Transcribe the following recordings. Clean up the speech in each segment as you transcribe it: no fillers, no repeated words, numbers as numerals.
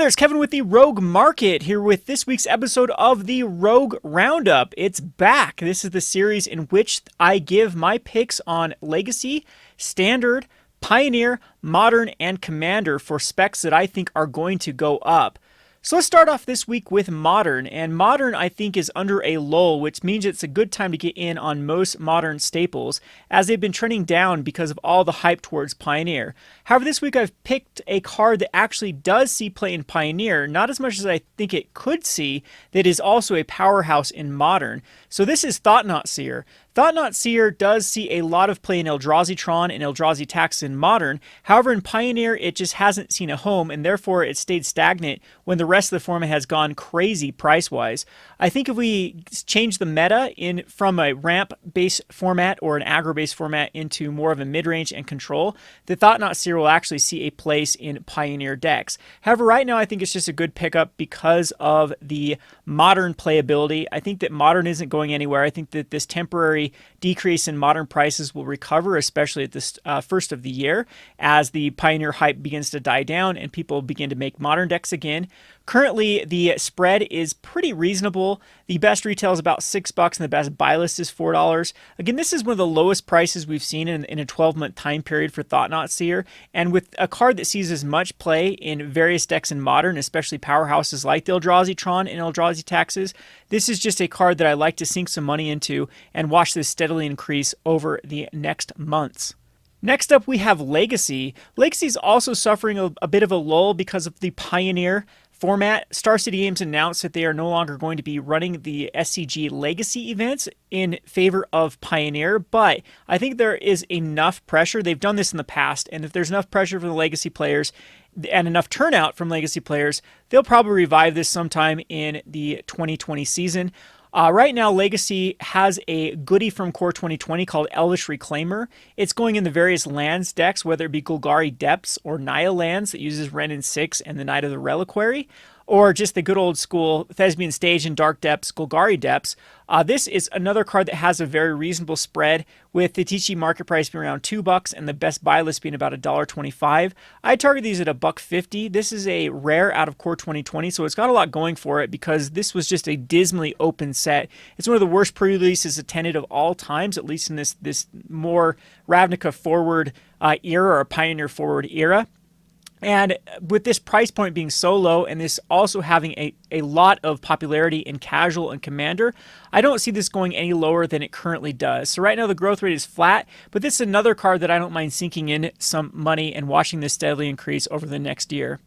there, it's Kevin with the Rogue Market here with this week's episode of the Rogue Roundup. It's back. This is the series in which I give my picks on Legacy, Standard, Pioneer, Modern, and Commander for specs that I think are going to go up. So let's start off this week with Modern, and Modern I think is under a lull, which means it's a good time to get in on most Modern staples, as they've been trending down because of all the hype towards Pioneer. However, this week I've picked a card that actually does see play in Pioneer, not as much as I think it could see, that is also a powerhouse in Modern. So this is Thought-Knot Seer. Thought-Knot Seer does see a lot of play in Eldrazi-Tron and Eldrazi Tax in Modern. However, in Pioneer, it just hasn't seen a home, and therefore it stayed stagnant when the rest of the format has gone crazy price-wise. I think if we change the meta from a ramp-based format or an aggro-based format into more of a mid-range and control, the Thought-Knot Seer will actually see a place in Pioneer decks. However, right now I think it's just a good pickup because of the Modern playability. I think that Modern isn't going anywhere. I think that this temporary decrease in Modern prices will recover, especially at this first of the year, as the Pioneer hype begins to die down and people begin to make Modern decks again. Currently, the spread is pretty reasonable. The best retail is about $6 and the best buy list is $4. Again, this is one of the lowest prices we've seen in a 12-month time period for Thought-Knot Seer. And with a card that sees as much play in various decks in Modern, especially powerhouses like the Eldrazi-Tron and Eldrazi Taxes, this is just a card that I like to sink some money into and watch this steadily increase over the next months. Next up, we have Legacy. Legacy is also suffering a bit of a lull because of the Pioneer format. Star City Games announced that they are no longer going to be running the SCG Legacy events in favor of Pioneer, but I think there is enough pressure. They've done this in the past, and if there's enough pressure from the Legacy players and enough turnout from Legacy players, they'll probably revive this sometime in the 2020 season. Right now, Legacy has a goodie from Core 2020 called Elvish Reclaimer. It's going in the various lands decks, whether it be Golgari Depths or Naya lands that uses Wrenn and 6 and the Knight of the Reliquary, or just the good old school Thespian Stage and Dark Depths, Golgari Depths. This is another card that has a very reasonable spread, with the TCG market price being around $2 and the best buy list being about $1.25. I target these at $1.50. This is a rare out of Core 2020, so it's got a lot going for it because this was just a dismally open set. It's one of the worst pre-releases attended of all times, at least in this more Ravnica forward era or Pioneer forward era. And with this price point being so low and this also having a lot of popularity in Casual and Commander, I don't see this going any lower than it currently does. So right now the growth rate is flat, but this is another card that I don't mind sinking in some money and watching this steadily increase over the next year.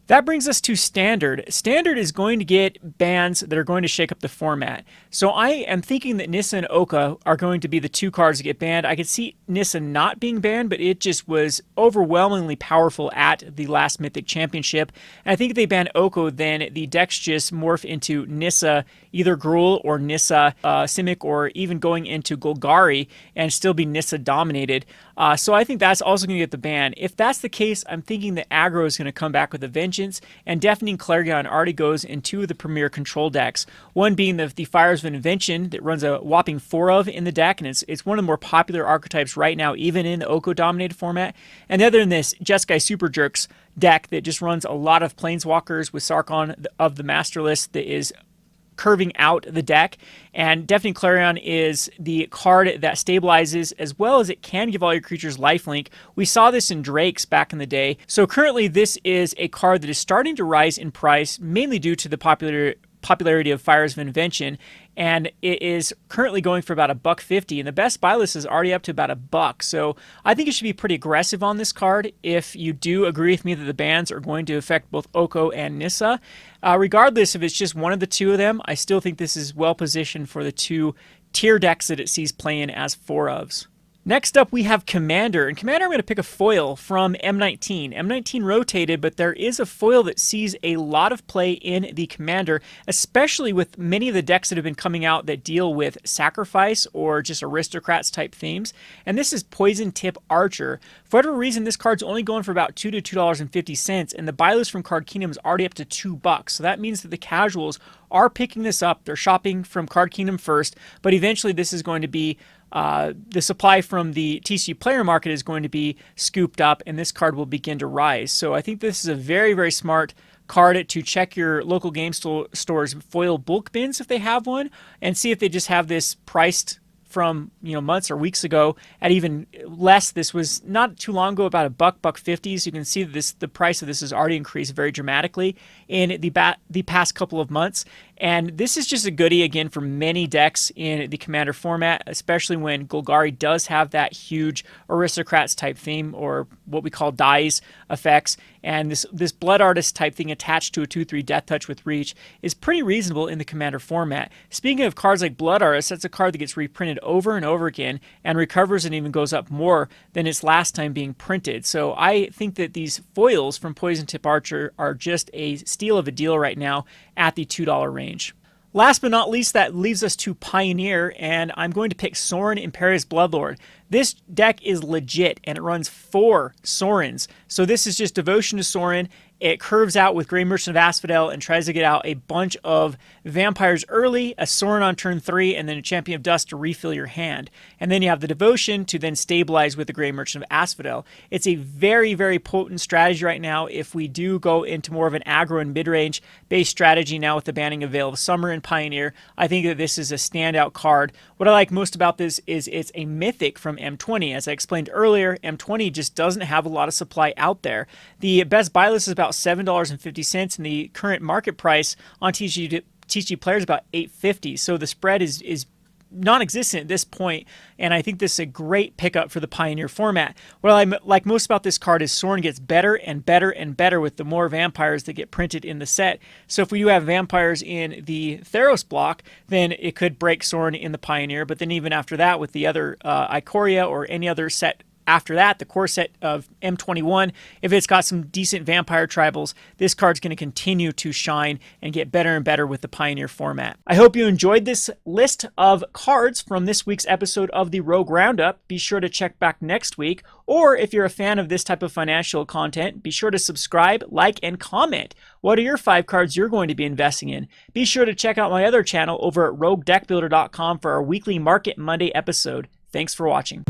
That brings us to Standard. Standard is going to get bans that are going to shake up the format. So I am thinking that Nissa and Oka are going to be the two cards that get banned. I could see Nissa not being banned, but it just was overwhelmingly powerful at the last Mythic Championship. And I think if they ban Oko, then the decks just morph into Nissa, either Gruul or Nissa Simic, or even going into Golgari and still be Nissa dominated. So I think that's also going to get the ban. If that's the case, I'm thinking that aggro is going to come back with a vengeance, and Deafening Clarion already goes in two of the premier control decks. One being the Fires of Invention that runs a whopping 4 of in the deck, and it's one of the more popular archetypes right now, even in the Oko-dominated format. And the other in this Jeskai Super Jerks deck that just runs a lot of Planeswalkers with Sarkhan of the Master List that is curving out the deck, and Deafening Clarion is the card that stabilizes as well as it can give all your creatures lifelink. We saw this in Drakes back in the day. So currently this is a card that is starting to rise in price, mainly due to the popularity of Fires of Invention, and it is currently going for about $1.50, and the best buy list is already up to about $1. So I think it should be pretty aggressive on this card if you do agree with me that the bans are going to affect both Oko and Nissa. Regardless if it's just one of the two of them, I still think this is well positioned for the two tier decks that it sees play in as 4-ofs. Next up, we have Commander. And Commander, I'm going to pick a foil from M19. M19 rotated, but there is a foil that sees a lot of play in the Commander, especially with many of the decks that have been coming out that deal with Sacrifice or just Aristocrats type themes. And this is Poison Tip Archer. For whatever reason, this card's only going for about $2 to $2.50, and the buy list from Card Kingdom is already up to $2. So that means that the casuals are picking this up. They're shopping from Card Kingdom first, but eventually this is going to be the supply from the TCG player market is going to be scooped up, and this card will begin to rise. So I think this is a very, very smart card to check your local game store's foil bulk bins if they have one, and see if they just have this priced from months or weeks ago at even less. This was not too long ago, about $1.50. So you can see that the price of this has already increased very dramatically in the past couple of months. And this is just a goodie again for many decks in the Commander format, especially when Golgari does have that huge Aristocrats type theme, or what we call dies effects. And this Blood Artist type thing attached to a 2/3 Death Touch with reach is pretty reasonable in the Commander format. Speaking of cards like Blood Artist, that's a card that gets reprinted over and over again and recovers and even goes up more than its last time being printed. So I think that these foils from Poison Tip Archer are just a steal of a deal right now at the $2 range. Last but not least, that leaves us to Pioneer, and I'm going to pick Sauron Imperious Bloodlord. This deck is legit, and it runs 4 Saurons. So this is just Devotion to Sauron. It curves out with Grey Merchant of Asphodel and tries to get out a bunch of vampires early, a Sauron on turn 3, and then a Champion of Dust to refill your hand. And then you have the Devotion to then stabilize with the Grey Merchant of Asphodel. It's a very, very potent strategy right now if we do go into more of an aggro and mid-range based strategy now with the banning of Veil of Summer and Pioneer. I think that this is a standout card. What I like most about this is it's a mythic from M20. As I explained earlier, M20 just doesn't have a lot of supply out there. The best buy list is about $7.50, and the current market price on TCG Player is about $8.50. So the spread is non-existent at this point, and I think this is a great pickup for the Pioneer format. What I like most about this card is Sauron gets better and better and better with the more vampires that get printed in the set. So if we do have vampires in the Theros block, then it could break Sauron in the Pioneer, but then even after that with the other Ikoria or any other set after that, the core set of M21, if it's got some decent vampire tribals, this card's going to continue to shine and get better and better with the Pioneer format. I hope you enjoyed this list of cards from this week's episode of the Rogue Roundup. Be sure to check back next week, or if you're a fan of this type of financial content, be sure to subscribe, like, and comment. What are your 5 cards you're going to be investing in? Be sure to check out my other channel over at roguedeckbuilder.com for our weekly Market Monday episode. Thanks for watching.